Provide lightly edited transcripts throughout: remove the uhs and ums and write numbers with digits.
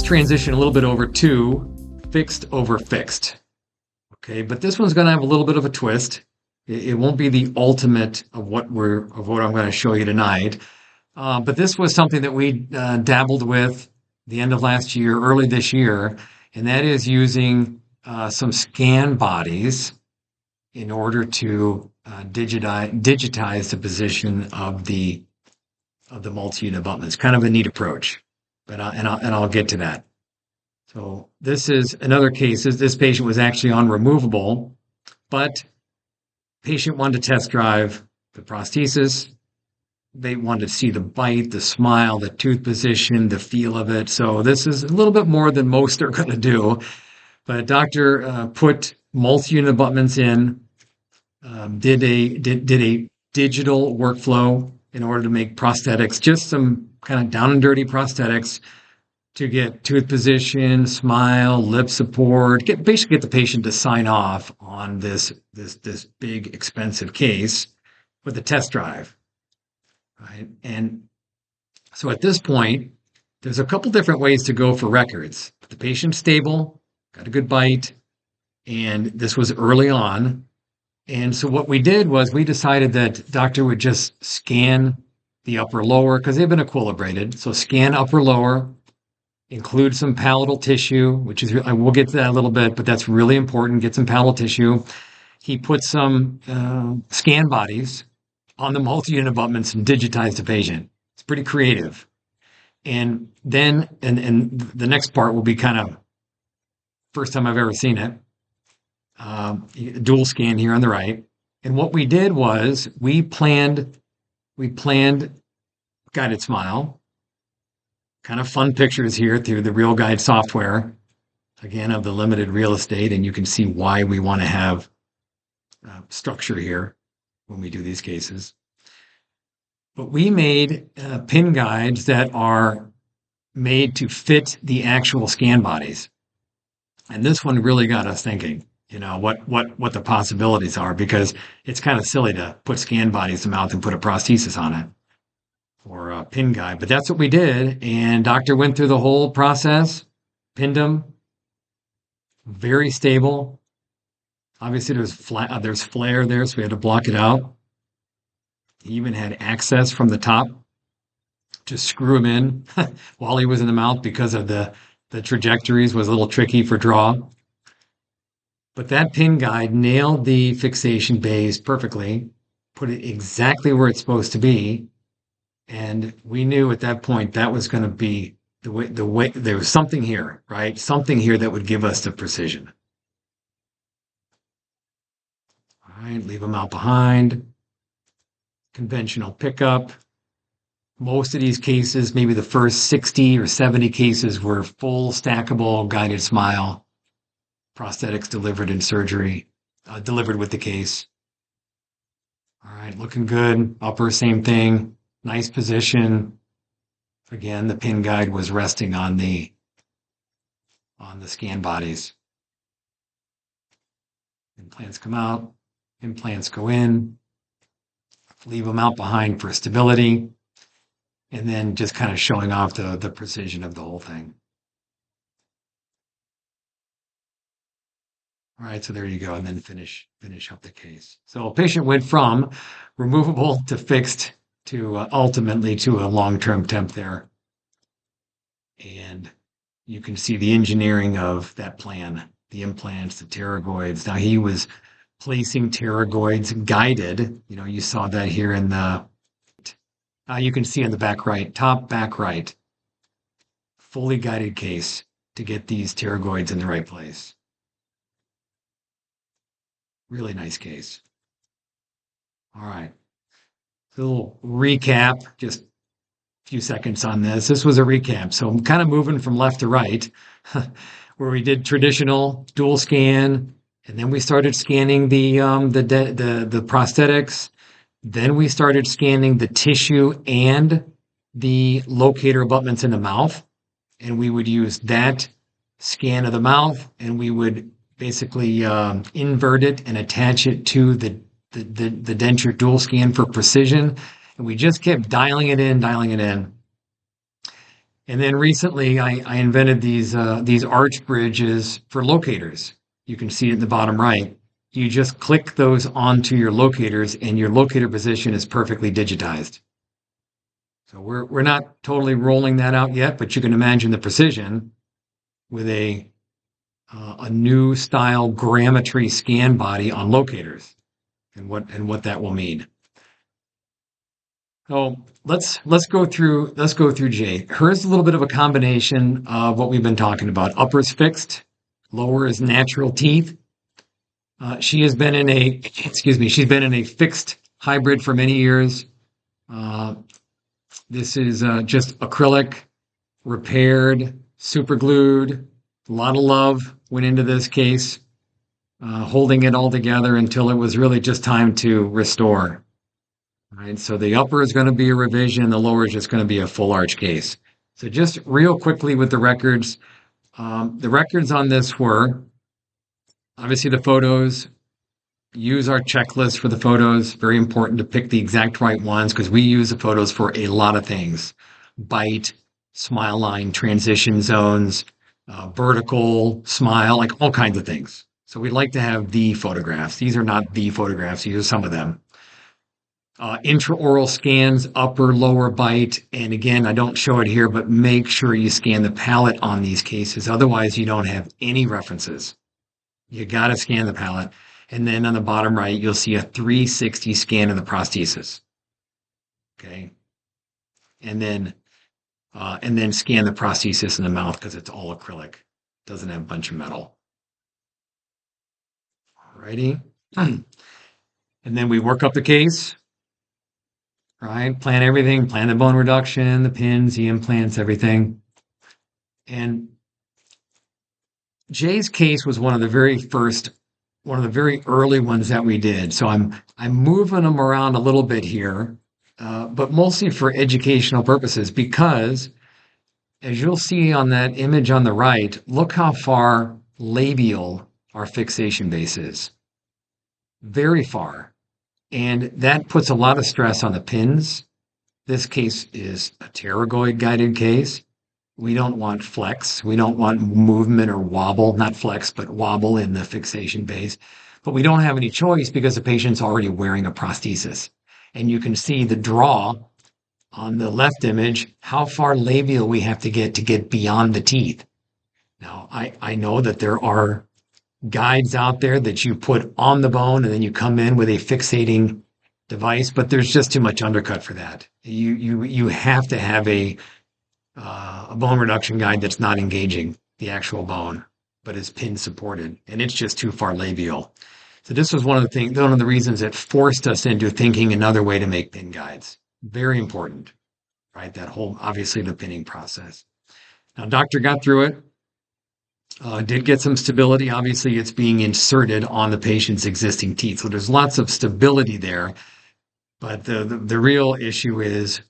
transition a little bit over to fixed over fixed. Okay, but this one's going to have a little bit of a twist. It won't be the ultimate of what I'm going to show you tonight. But this was something that we dabbled with the end of last year, early this year, and that is using some scan bodies in order to digitize the position of the multi-unit abutments. Kind of a neat approach, but I'll get to that. So this is another case. This patient was actually on removable, but patient wanted to test drive the prosthesis. They wanted to see the bite, the smile, the tooth position, the feel of it. So this is a little bit more than most are going to do. But doctor put multi-unit abutments in, did a digital workflow in order to make prosthetics, just some kind of down and dirty prosthetics to get tooth position, smile, lip support, basically get the patient to sign off on this big expensive case with a test drive. Right. And so at this point, there's a couple different ways to go for records. The patient's stable, got a good bite, and this was early on. And so what we did was we decided that doctor would just scan the upper lower because they've been equilibrated. So scan upper lower, include some palatal tissue, which is, I will get to that a little bit, but that's really important. Get some palatal tissue. He put some scan bodies on the multi-unit abutments and digitized the patient. It's pretty creative. And then, and the next part will be kind of first time I've ever seen it. Dual scan here on the right. And what we did was we planned GuidedSMILE. Kind of fun pictures here through the RealGuide software, again, of the limited real estate. And you can see why we want to have structure here when we do these cases. But we made pin guides that are made to fit the actual scan bodies. And this one really got us thinking, you know, what the possibilities are, because it's kind of silly to put scan bodies in the mouth and put a prosthesis on it or a pin guide. But that's what we did. And doctor went through the whole process, pinned them, very stable. Obviously, there's flare there, so we had to block it out. He even had access from the top to screw him in while he was in the mouth because of the trajectories was a little tricky for draw. But that pin guide nailed the fixation bays perfectly, put it exactly where it's supposed to be. And we knew at that point that was going to be the way there was something here, right? Something here that would give us the precision. All right, leave them out behind. Conventional pickup. Most of these cases, maybe the first 60 or 70 cases, were full stackable GuidedSMILE prosthetics delivered in surgery, delivered with the case. All right, looking good. Upper, same thing. Nice position. Again, the pin guide was resting on the scan bodies. Implants come out. Implants go in. Leave them out behind for stability. And then just kind of showing off the precision of the whole thing. All right, so there you go, and then finish up the case. So a patient went from removable to fixed to ultimately to a long-term temp there. And you can see the engineering of that plan, the implants, the pterygoids. Now he was placing pterygoids guided. You know, you saw that here in the, you can see on the back right, top back right, fully guided case to get these pterygoids in the right place. Really nice case. All right. A little recap, just a few seconds on this. This was a recap. So I'm kind of moving from left to right, where we did traditional dual scan, and then we started scanning the prosthetics. Then we started scanning the tissue and the locator abutments in the mouth, and we would use that scan of the mouth, and we would basically invert it and attach it to the denture dual scan for precision. And we just kept dialing it in. And then recently I invented these arch bridges for locators. You can see it in the bottom right. You just click those onto your locators and your locator position is perfectly digitized. So we're not totally rolling that out yet, but you can imagine the precision with a new style Grammetry scan body on locators and what that will mean. So let's go through Jay. Hers is a little bit of a combination of what we've been talking about. Upper is fixed, lower is natural teeth. She has been in a she's been in a fixed hybrid for many years. Uh, this is just acrylic, repaired, super glued. A lot of love went into this case, holding it all together until it was really just time to restore. Right, so the upper is going to be a revision, the lower is just going to be a full arch case. So just real quickly with the records on this were obviously the photos. Use our checklist for the photos. Very important to pick the exact right ones because we use the photos for a lot of things. Bite, smile line, transition zones, vertical, smile, like all kinds of things. So we like to have the photographs. These are not the photographs. These are some of them. Intraoral scans, upper, lower bite. And again, I don't show it here, but make sure you scan the palate on these cases. Otherwise, you don't have any references. You got to scan the palate. And then on the bottom right, you'll see a 360 scan of the prosthesis. Okay. And then scan the prosthesis in the mouth because it's all acrylic. Doesn't have a bunch of metal. Alrighty. And then we work up the case. Right? Plan everything, plan the bone reduction, the pins, the implants, everything. And Jay's case was one of the very early ones that we did. So I'm moving them around a little bit here, but mostly for educational purposes because as you'll see on that image on the right, look how far labial our fixation base is. Very far. And that puts a lot of stress on the pins. This case is a pterygoid guided case. We don't want flex. We don't want movement or wobble, not flex, but wobble in the fixation base. But we don't have any choice because the patient's already wearing a prosthesis. And you can see the draw on the left image, how far labial we have to get beyond the teeth. Now, I know that there are guides out there that you put on the bone and then you come in with a fixating device, but there's just too much undercut for that. You have to have a bone reduction guide that's not engaging the actual bone, but is pin supported, and it's just too far labial. So this was one of the reasons that forced us into thinking another way to make pin guides. Very important, right? That whole, obviously, the pinning process. Now, doctor got through it. Did get some stability. Obviously, it's being inserted on the patient's existing teeth. So there's lots of stability there. But the real issue is,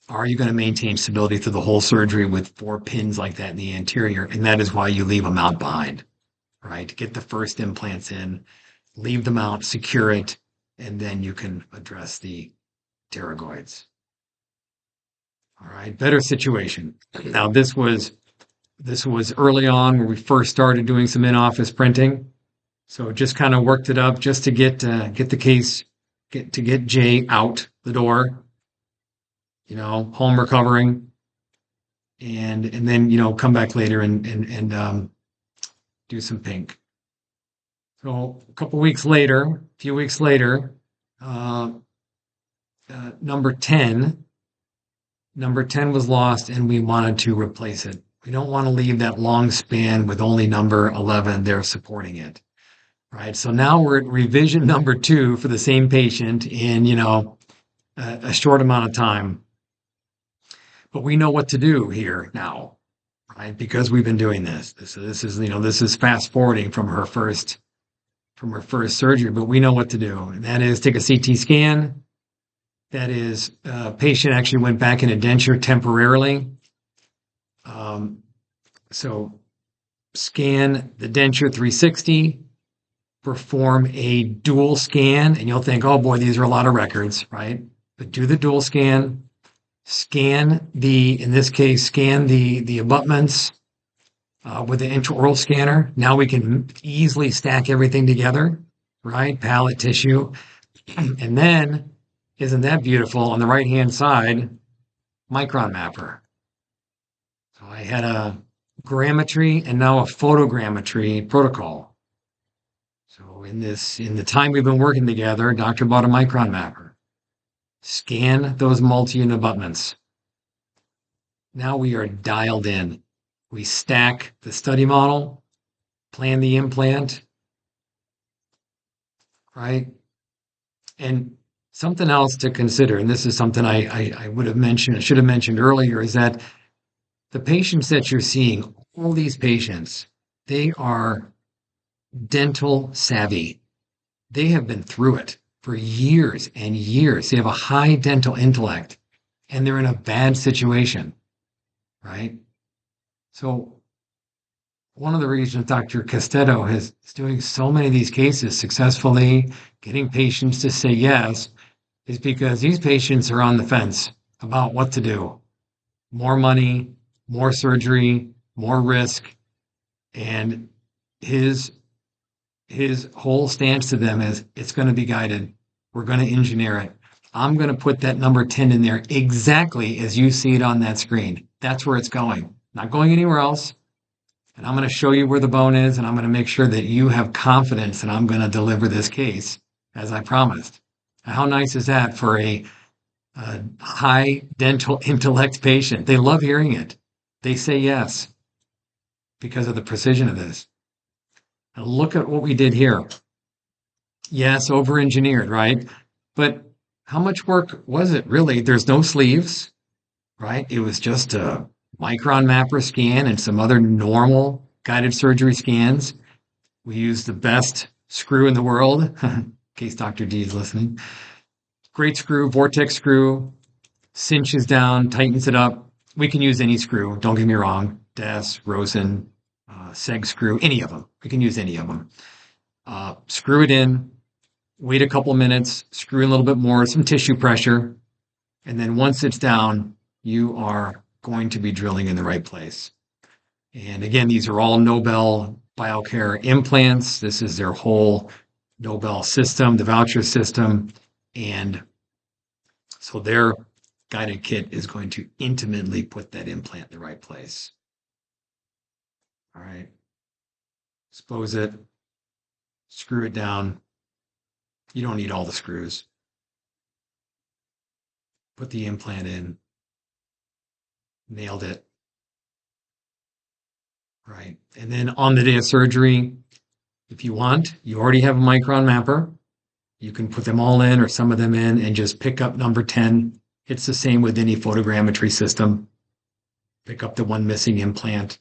are you going to maintain stability through the whole surgery with 4 pins like that in the anterior? And that is why you leave them out behind, right? Get the first implants in, leave them out, secure it, and then you can address the pterygoids. All right, better situation. Now, this was early on where we first started doing some in-office printing. So just kind of worked it up just to get the case, get Jay out the door, home recovering, and then come back later and do some pink. So a few weeks later, number 10 was lost, and we wanted to replace it. We don't want to leave that long span with only number 11 there supporting it, right? So now we're at revision number 2 for the same patient in, a short amount of time. But we know what to do here now, right? Because we've been doing this. This is fast forwarding from her first surgery, but we know what to do. And that is take a CT scan. That is, patient actually went back in a denture temporarily. So scan the denture 360, perform a dual scan, and you'll think, oh boy, these are a lot of records, right? But do the dual scan, in this case, scan the abutments with the intraoral scanner. Now we can easily stack everything together, right? Palate tissue. And then, isn't that beautiful? On the right-hand side, micron mapper. So I had a grammetry and now a photogrammetry protocol. So in the time we've been working together, Doctor bought a micron mapper. Scan those multi-unit abutments. Now we are dialed in. We stack the study model, plan the implant, right? And something else to consider, and this is something I would have mentioned, I should have mentioned earlier, is that the patients that you're seeing, all these patients, they are dental savvy. They have been through it for years and years. They have a high dental intellect and they're in a bad situation, right? So one of the reasons Dr. Castedo is doing so many of these cases successfully, getting patients to say yes, is because these patients are on the fence about what to do. More money, more surgery, more risk, and his whole stance to them is it's going to be guided. We're going to engineer it. I'm going to put that number 10 in there exactly as you see it on that screen. That's where it's going. Not going anywhere else. And I'm going to show you where the bone is, and I'm going to make sure that you have confidence that I'm going to deliver this case as I promised. How nice is that for a high dental intellect patient? They love hearing it. They say yes because of the precision of this. Now look at what we did here. Yes, over-engineered, right? But how much work was it really? There's no sleeves, right? It was just a micron mapper scan and some other normal guided surgery scans. We used the best screw in the world, in case Dr. D is listening. Great screw, vortex screw, cinches down, tightens it up. We can use any screw, don't get me wrong. Des, Rosen, seg screw, any of them. We can use any of them. Screw it in, wait a couple minutes, screw in a little bit more, some tissue pressure, and then once it's down, you are going to be drilling in the right place. And again, these are all Nobel BioCare implants. This is their whole Nobel system, the voucher system. And so their guided kit is going to intimately put that implant in the right place. All right. Expose it, screw it down. You don't need all the screws. Put the implant in. Nailed it. Right. And then on the day of surgery, if you want, you already have a micron mapper. You can put them all in or some of them in and just pick up number 10. It's the same with any photogrammetry system. Pick up the one missing implant,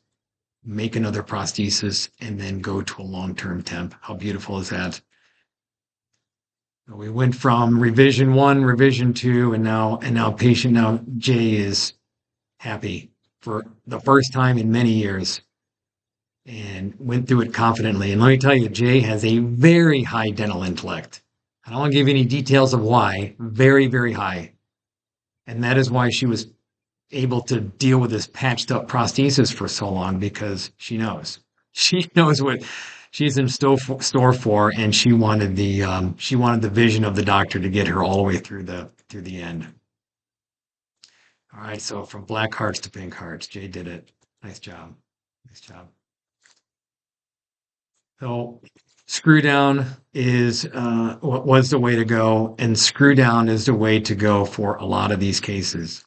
make another prosthesis, and then go to a long-term temp. How beautiful is that? We went from revision 1, revision 2, and now patient Jay is happy for the first time in many years and went through it confidently. And let me tell you, Jay has a very high dental intellect. I don't want to give you any details of why. Very, very high. And that is why she was able to deal with this patched up prosthesis for so long, because she knows. She knows what she's in store for, and she wanted the vision of the doctor to get her all the way through the end. All right, so from black hearts to pink hearts, Jay did it. Nice job. Nice job. So screw down is what was the way to go, and screw down is the way to go for a lot of these cases.